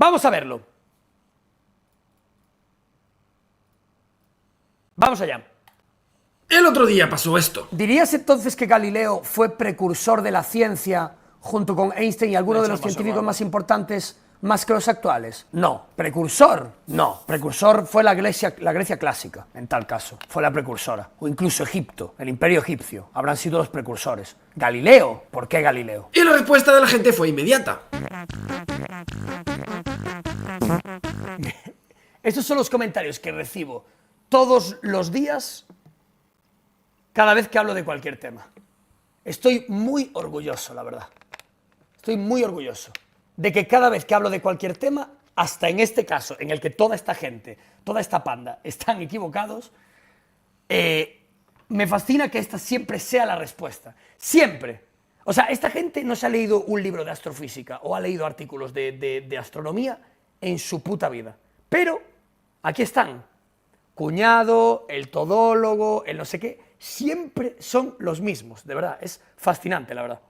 Vamos a verlo. Vamos allá. El otro día pasó esto. ¿Dirías entonces que Galileo fue precursor de la ciencia junto con Einstein y algunos de los científicos más importantes más que los actuales? No. ¿Precursor? No. Precursor fue la Grecia clásica, en tal caso. Fue la precursora. O incluso Egipto, el imperio egipcio. Habrán sido los precursores. ¿Galileo? ¿Por qué Galileo? Y la respuesta de la gente fue inmediata. Estos son los comentarios que recibo todos los días cada vez que hablo de cualquier tema. Estoy muy orgulloso, la verdad. Estoy muy orgulloso de que cada vez que hablo de cualquier tema, hasta en este caso, en el que toda esta gente, toda esta panda, están equivocados, me fascina que esta siempre sea la respuesta. Siempre. O sea, esta gente no se ha leído un libro de astrofísica o ha leído artículos de astronomía en su puta vida. Pero aquí están. Cuñado, el todólogo, el no sé qué, siempre son los mismos, de verdad, es fascinante, la verdad.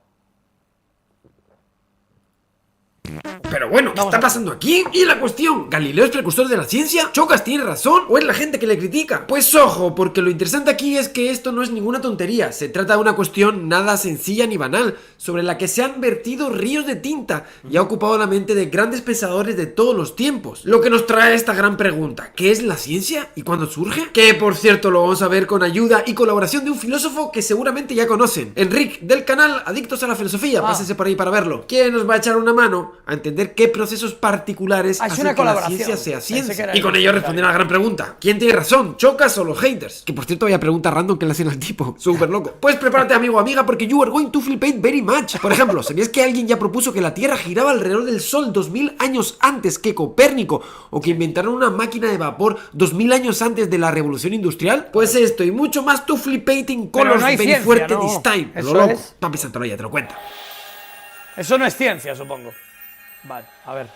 Pero bueno, ¿qué está pasando aquí? Y la cuestión, ¿Galileo es precursor de la ciencia? ¿Chocas tiene razón? ¿O es la gente que le critica? Pues ojo, porque lo interesante aquí es que esto no es ninguna tontería. Se trata de una cuestión nada sencilla ni banal, sobre la que se han vertido ríos de tinta y ha ocupado la mente de grandes pensadores de todos los tiempos. Lo que nos trae esta gran pregunta, ¿qué es la ciencia y cuándo surge? Que por cierto lo vamos a ver con ayuda y colaboración de un filósofo que seguramente ya conocen, Enric, del canal Adictos a la Filosofía. Pásense por ahí para verlo, que nos va a echar una mano a entender qué procesos particulares hacen que la ciencia sea ciencia. Y con ello responder a la gran pregunta, ¿quién tiene razón? ¿Chocas o los haters? Que por cierto vaya pregunta random que le hacen al tipo, súper loco. Pues prepárate amigo o amiga porque you are going to flip it very much. Por ejemplo, ¿sabías que alguien ya propuso que la Tierra giraba alrededor del Sol 2000 años antes que Copérnico? ¿O que inventaron una máquina de vapor 2000 años antes de la revolución industrial? Pues esto y mucho más to flipating colors very fuerte this time. Lo loco, Papi Santoloya te lo cuenta. Eso no es ciencia, supongo. Vale, a ver.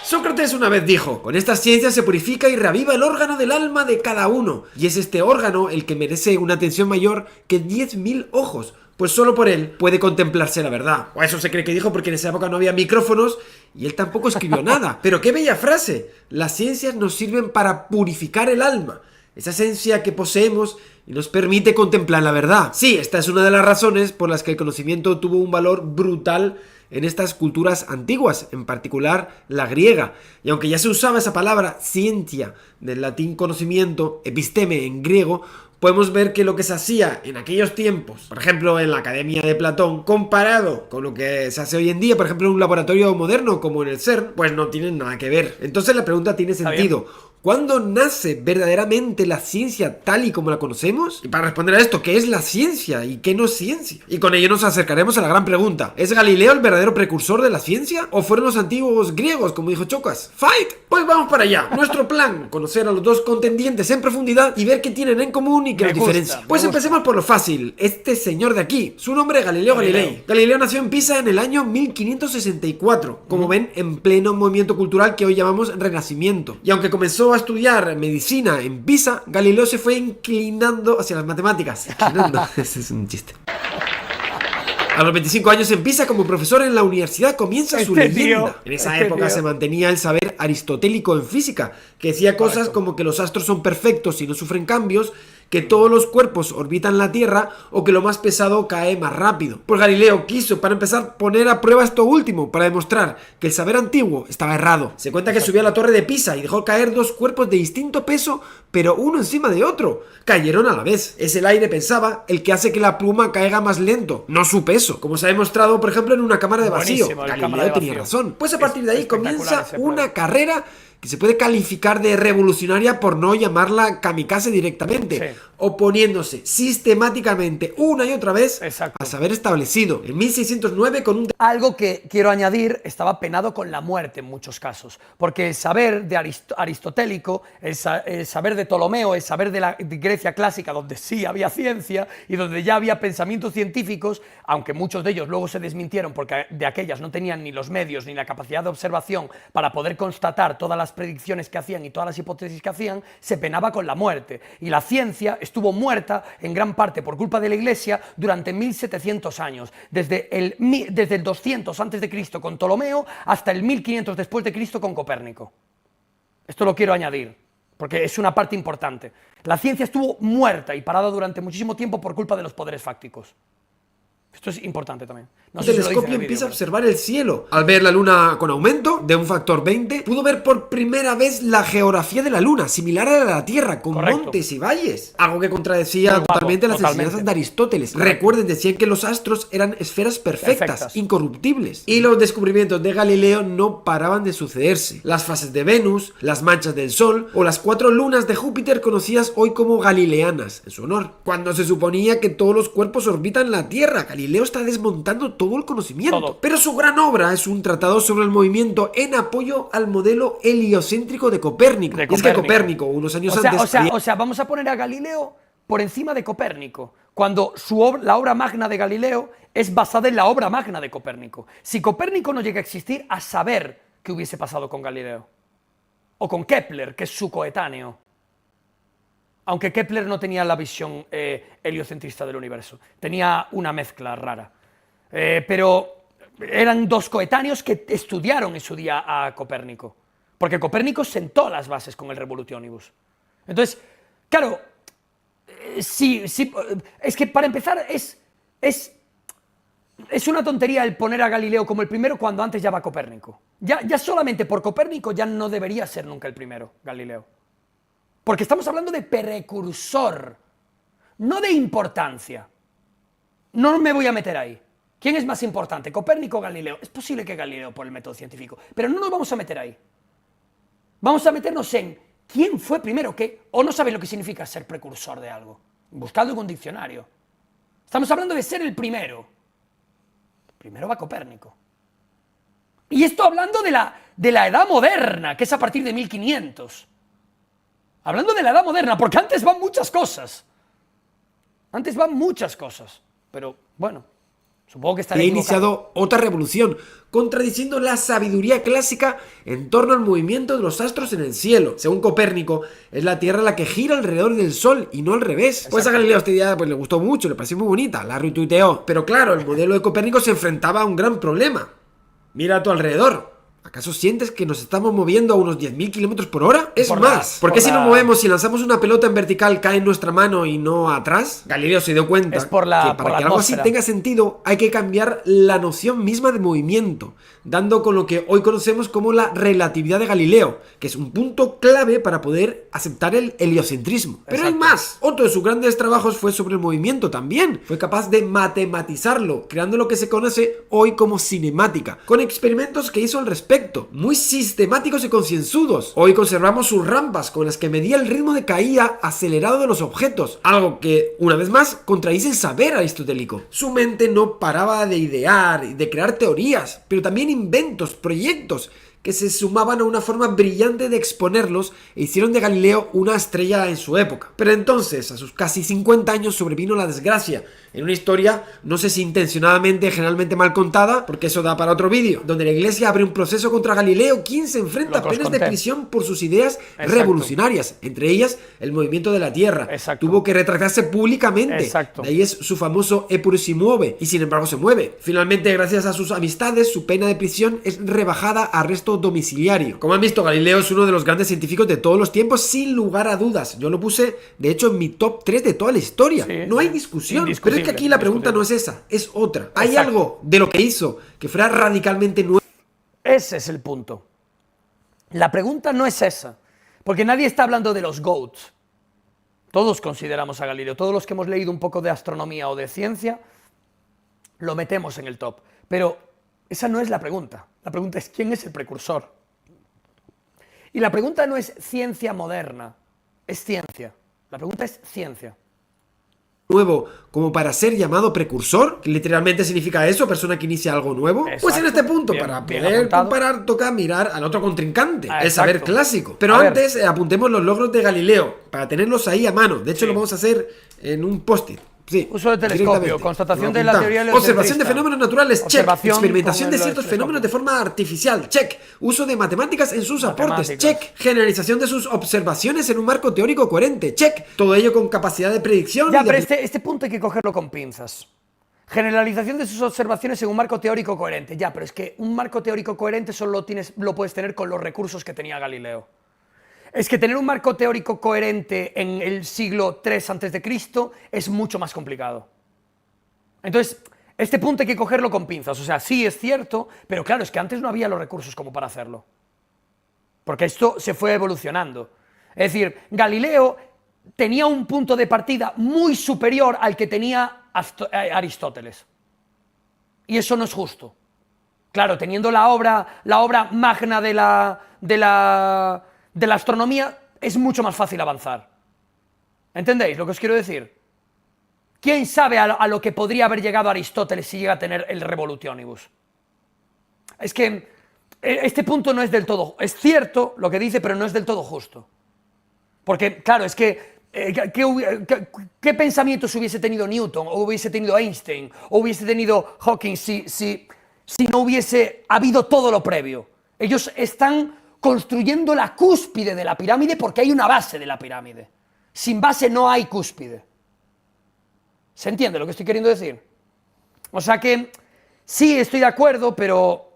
Sócrates una vez dijo, con esta ciencia se purifica y reaviva el órgano del alma de cada uno, y es este órgano el que merece una atención mayor que 10.000 ojos, pues solo por él puede contemplarse la verdad. O eso se cree que dijo porque en esa época no había micrófonos y él tampoco escribió nada. Pero qué bella frase, las ciencias nos sirven para purificar el alma, esa esencia que poseemos y nos permite contemplar la verdad. Sí, esta es una de las razones por las que el conocimiento tuvo un valor brutal en estas culturas antiguas, en particular la griega. Y aunque ya se usaba esa palabra ciencia, del latín conocimiento, episteme en griego, podemos ver que lo que se hacía en aquellos tiempos, por ejemplo en la Academia de Platón, comparado con lo que se hace hoy en día, por ejemplo en un laboratorio moderno como en el CERN, pues no tienen nada que ver. Entonces la pregunta tiene sentido. ¿Cuándo nace verdaderamente la ciencia tal y como la conocemos? Y para responder a esto, ¿qué es la ciencia y qué no es ciencia? Y con ello nos acercaremos a la gran pregunta. ¿Es Galileo el verdadero precursor de la ciencia? ¿O fueron los antiguos griegos, como dijo Chocas? ¡Fight! Pues vamos para allá. Nuestro plan, conocer a los dos contendientes en profundidad y ver qué tienen en común y qué los diferencia. Pues empecemos por lo fácil. Este señor de aquí, su nombre es Galileo Galilei. Galileo nació en Pisa en el año 1564. Como ven, en pleno movimiento cultural que hoy llamamos Renacimiento. Y aunque comenzó a estudiar medicina en Pisa, Galileo se fue inclinando hacia las matemáticas. Ese es un chiste. A los 25 años en Pisa, como profesor en la universidad, comienza su leyenda. En esa época se mantenía el saber aristotélico en física, que decía cosas como que los astros son perfectos y no sufren cambios, que todos los cuerpos orbitan la Tierra o que lo más pesado cae más rápido. Pues Galileo quiso, para empezar, poner a prueba esto último, para demostrar que el saber antiguo estaba errado. Se cuenta que subió a la torre de Pisa y dejó caer dos cuerpos de distinto peso, pero uno encima de otro. Cayeron a la vez. Es el aire, pensaba, el que hace que la pluma caiga más lento, no su peso. Como se ha demostrado, por ejemplo, en una cámara de vacío. Galileo tenía razón. Pues a partir de ahí comienza una carrera que se puede calificar de revolucionaria por no llamarla kamikaze directamente, oponiéndose sistemáticamente una y otra vez a saber establecido. En 1609 con un... Algo que quiero añadir, estaba penado con la muerte en muchos casos, porque el saber de aristotélico, el saber de Ptolomeo, el saber de Grecia clásica, donde sí había ciencia y donde ya había pensamientos científicos, aunque muchos de ellos luego se desmintieron porque de aquellas no tenían ni los medios ni la capacidad de observación para poder constatar todas las predicciones que hacían y todas las hipótesis que hacían, se penaba con la muerte. Y la ciencia, estuvo muerta en gran parte por culpa de la Iglesia durante 1700 años, desde el 200 a.C. con Ptolomeo hasta el 1500 después de Cristo con Copérnico. Esto lo quiero añadir, porque es una parte importante. La ciencia estuvo muerta y parada durante muchísimo tiempo por culpa de los poderes fácticos. Esto es importante también. No sé El si lo dice telescopio en el empieza a vídeo, observar el cielo. Al ver la luna con aumento de un factor 20, pudo ver por primera vez la geografía de la luna, similar a la de la Tierra, con Correcto. montes y valles. Algo que contradecía Muy guapo, totalmente las totalmente. enseñanzas de Aristóteles. Correcto. Recuerden, decían que los astros eran esferas perfectas, Perfectas. incorruptibles. Y los descubrimientos de Galileo no paraban de sucederse. Las fases de Venus, las manchas del Sol o las 4 lunas de Júpiter, conocidas hoy como galileanas, en su honor. Cuando se suponía que todos los cuerpos orbitan la Tierra, Galileo está desmontando todo el conocimiento. Todo. Pero su gran obra es un tratado sobre el movimiento en apoyo al modelo heliocéntrico de Copérnico. Y es que Copérnico, unos años antes... O sea, vamos a poner a Galileo por encima de Copérnico, cuando la obra magna de Galileo es basada en la obra magna de Copérnico. Si Copérnico no llega a existir, a saber qué hubiese pasado con Galileo. O con Kepler, que es su coetáneo. Aunque Kepler no tenía la visión heliocentrista del universo. Tenía una mezcla rara. Pero eran dos coetáneos que estudiaron en su día a Copérnico, porque Copérnico sentó las bases con el Revolutionibus. Entonces, claro, sí, es que para empezar es una tontería el poner a Galileo como el primero cuando antes ya va Copérnico. Ya solamente por Copérnico ya no debería ser nunca el primero, Galileo. Porque estamos hablando de precursor, no de importancia. No me voy a meter ahí. ¿Quién es más importante, Copérnico o Galileo? Es posible que Galileo por el método científico, pero no nos vamos a meter ahí. Vamos a meternos en quién fue primero qué, o no sabéis lo que significa ser precursor de algo. Buscadlo en un diccionario. Estamos hablando de ser el primero. Primero va Copérnico. Y esto hablando de la edad moderna, que es a partir de 1500. Hablando de la edad moderna, porque antes van muchas cosas. Antes van muchas cosas, pero bueno... Supongo que estaré ha equivocado. iniciado otra revolución, contradiciendo la sabiduría clásica en torno al movimiento de los astros en el cielo. Según Copérnico, es la Tierra la que gira alrededor del Sol y no al revés. Exacto. Pues a Galileo esta idea le gustó mucho, le pareció muy bonita, la retuiteó. Pero claro, el modelo de Copérnico se enfrentaba a un gran problema. Mira a tu alrededor. ¿Acaso sientes que nos estamos moviendo a unos 10.000 kilómetros por hora? Es más, ¿por qué si nos movemos, si lanzamos una pelota en vertical, cae en nuestra mano y no atrás? Galileo se dio cuenta Es que para que algo así tenga sentido hay que cambiar la noción misma de movimiento, dando con lo que hoy conocemos como la relatividad de Galileo, que es un punto clave para poder aceptar el heliocentrismo. Pero hay más. Otro de sus grandes trabajos fue sobre el movimiento también. Fue capaz de matematizarlo, creando lo que se conoce hoy como cinemática, con experimentos que hizo al respecto, muy sistemáticos y concienzudos. Hoy conservamos sus rampas con las que medía el ritmo de caída acelerado de los objetos, algo que, una vez más, contradice el saber aristotélico. Su mente no paraba de idear y de crear teorías, pero también inventos, proyectos, que se sumaban a una forma brillante de exponerlos e hicieron de Galileo una estrella en su época. Pero entonces, a sus casi 50 años, sobrevino la desgracia, en una historia, no sé si intencionadamente, generalmente mal contada, porque eso da para otro vídeo, donde la Iglesia abre un proceso contra Galileo, quien se enfrenta a penas de prisión por sus ideas revolucionarias, entre ellas el movimiento de la Tierra. Tuvo que retractarse públicamente, de ahí es su famoso Eppur si muove, y sin embargo se mueve. Finalmente, gracias a sus amistades, su pena de prisión es rebajada a arresto domiciliario. Como han visto, Galileo es uno de los grandes científicos de todos los tiempos, sin lugar a dudas. Yo lo puse, de hecho, en mi top 3 de toda la historia. No hay discusión. Pero es que aquí la pregunta no es esa, es otra. ¿Hay algo de lo que hizo que fuera radicalmente nuevo? Ese es el punto. La pregunta no es esa, porque nadie está hablando de los GOATs. Todos consideramos a Galileo, todos los que hemos leído un poco de astronomía o de ciencia, lo metemos en el top. Pero esa no es la pregunta. La pregunta es ¿quién es el precursor? Y la pregunta no es ciencia moderna, es ciencia. La pregunta es ciencia. Nuevo como para ser llamado precursor, que literalmente significa eso, persona que inicia algo nuevo. Exacto. Pues en este punto, para poder comparar, toca mirar al otro contrincante, el saber clásico. Pero antes apuntemos los logros de Galileo, para tenerlos ahí a mano. De hecho, lo vamos a hacer en un post-it. Sí, Uso del telescopio, directamente. constatación Lo de la apuntamos. teoría heliocentrista. Observación de fenómenos naturales, check. Observación Experimentación con de el ciertos telescopio. fenómenos de forma artificial, check. Uso de matemáticas en sus aportes, Matemáticas. check. Generalización de sus observaciones en un marco teórico coherente, check. Todo ello con capacidad de predicción Ya, y de pero este punto hay que cogerlo con pinzas. Generalización de sus observaciones en un marco teórico coherente. Ya, pero es que un marco teórico coherente solo lo puedes tener con los recursos que tenía Galileo. Es que tener un marco teórico coherente en el siglo III a.C. es mucho más complicado. Entonces, este punto hay que cogerlo con pinzas. O sea, sí es cierto, pero claro, es que antes no había los recursos como para hacerlo. Porque esto se fue evolucionando. Es decir, Galileo tenía un punto de partida muy superior al que tenía Aristóteles. Y eso no es justo. Claro, teniendo la obra magna de la astronomía, es mucho más fácil avanzar. ¿Entendéis lo que os quiero decir? ¿Quién sabe a lo que podría haber llegado Aristóteles si llega a tener el Revolutionibus? Es que este punto no es del todo... Es cierto lo que dice, pero no es del todo justo. Porque, claro, es que... ¿Qué pensamientos hubiese tenido Newton, o hubiese tenido Einstein, o hubiese tenido Hawking si no hubiese habido todo lo previo? Ellos están construyendo la cúspide de la pirámide porque hay una base de la pirámide. Sin base no hay cúspide. ¿Se entiende lo que estoy queriendo decir? O sea que sí, estoy de acuerdo, pero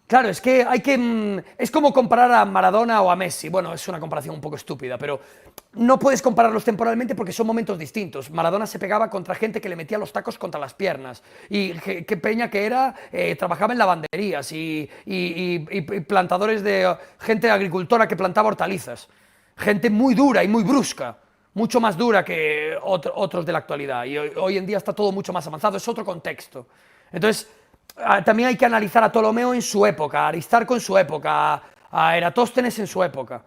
claro, es que hay que... Es como comparar a Maradona o a Messi. Bueno, es una comparación un poco estúpida, pero no puedes compararlos temporalmente porque son momentos distintos. Maradona se pegaba contra gente que le metía los tacos contra las piernas. Y qué peña que era, trabajaba en lavanderías y plantadores de... gente agricultora que plantaba hortalizas. Gente muy dura y muy brusca. Mucho más dura que otros de la actualidad. Y hoy en día está todo mucho más avanzado. Es otro contexto. Entonces... También hay que analizar a Ptolomeo en su época, a Aristarco en su época, a Eratóstenes en su época.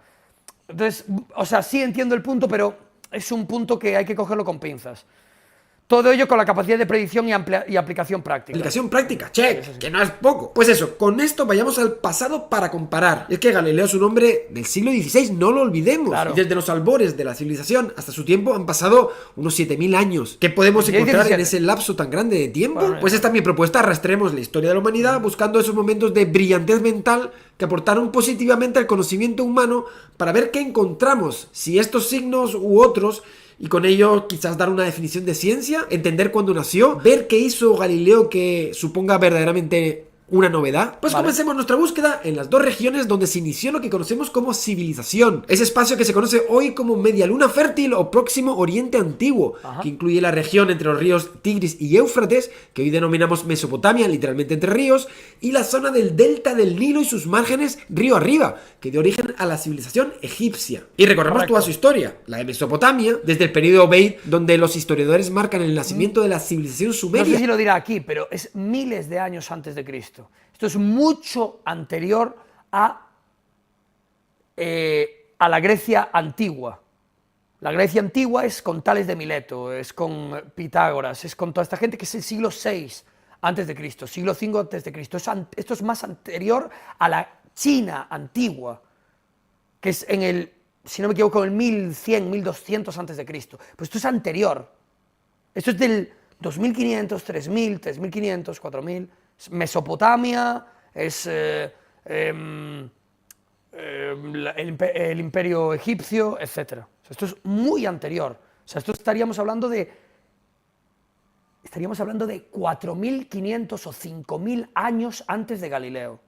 Entonces, o sea, sí entiendo el punto, pero es un punto que hay que cogerlo con pinzas. Todo ello con la capacidad de predicción y aplicación práctica. Aplicación práctica, check, que no es poco. Pues eso, con esto vayamos al pasado para comparar. Y es que Galileo es un hombre del siglo XVI, no lo olvidemos. Claro. Y desde los albores de la civilización hasta su tiempo han pasado unos 7000 años. ¿Qué podemos encontrar en ese lapso tan grande de tiempo? Bueno, pues esta es mi propuesta, arrastremos la historia de la humanidad buscando esos momentos de brillantez mental que aportaron positivamente al conocimiento humano para ver qué encontramos, si estos signos u otros, y con ello quizás dar una definición de ciencia, entender cuándo nació, ver qué hizo Galileo que suponga verdaderamente una novedad. Pues comencemos nuestra búsqueda en las dos regiones donde se inició lo que conocemos como civilización. Ese espacio que se conoce hoy como Media Luna Fértil o Próximo Oriente Antiguo, que incluye la región entre los ríos Tigris y Éufrates, que hoy denominamos Mesopotamia, literalmente entre ríos, y la zona del delta del Nilo y sus márgenes río arriba, que dio origen a la civilización egipcia. Y recorremos toda su historia, la de Mesopotamia, desde el periodo Obeid, donde los historiadores marcan el nacimiento de la civilización sumeria. No sé si lo dirá aquí, pero es miles de años antes de Cristo. Esto es mucho anterior a la Grecia antigua. La Grecia antigua es con Tales de Mileto, es con Pitágoras, es con toda esta gente que es el siglo VI antes de Cristo, siglo V antes de Cristo. Esto es más anterior a la China antigua, que es en el, si no me equivoco, en el 1100, 1200 antes de Cristo. Pues esto es anterior. Esto es del 2500, 3000, 3500, 4000. Mesopotamia, es el imperio egipcio, etc. O sea, esto es muy anterior. O sea, esto estaríamos hablando de 4500 o 5000 años antes de Galileo.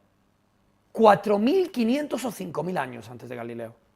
4500 o 5000 años antes de Galileo.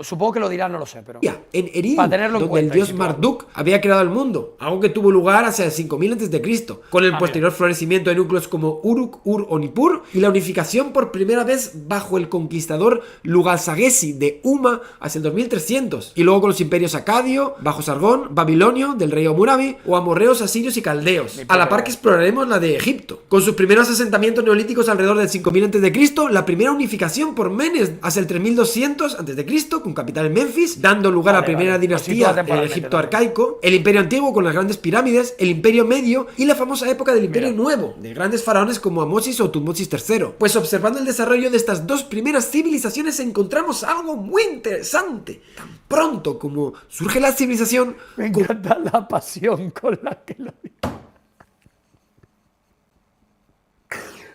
Supongo que lo dirá, no lo sé, pero... En Eridu, para tenerlo en donde cuenta, el dios Marduk había creado el mundo, algo que tuvo lugar hacia el 5000 a.C., con el posterior florecimiento de núcleos como Uruk, Ur o Nippur, y la unificación por primera vez bajo el conquistador Lugalsagesi de Uma hacia el 2300, y luego con los imperios acadio, bajo Sargón, babilonio, del rey Hammurabi, o amorreos, asirios y caldeos, a la par que exploraremos la de Egipto, con sus primeros asentamientos neolíticos alrededor del 5000 a.C., la primera unificación por Menes hacia el 3200 a.C., con capital en Memphis, dando lugar a la primera dinastía en el Egipto arcaico, el Imperio Antiguo con las grandes pirámides, el Imperio Medio y la famosa época del Imperio Nuevo, de grandes faraones como Amosis o Tutmosis III. Pues observando el desarrollo de estas dos primeras civilizaciones encontramos algo muy interesante. Tan pronto como surge la civilización... Me encanta la pasión con la que lo dice.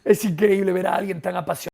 Es increíble ver a alguien tan apasionado.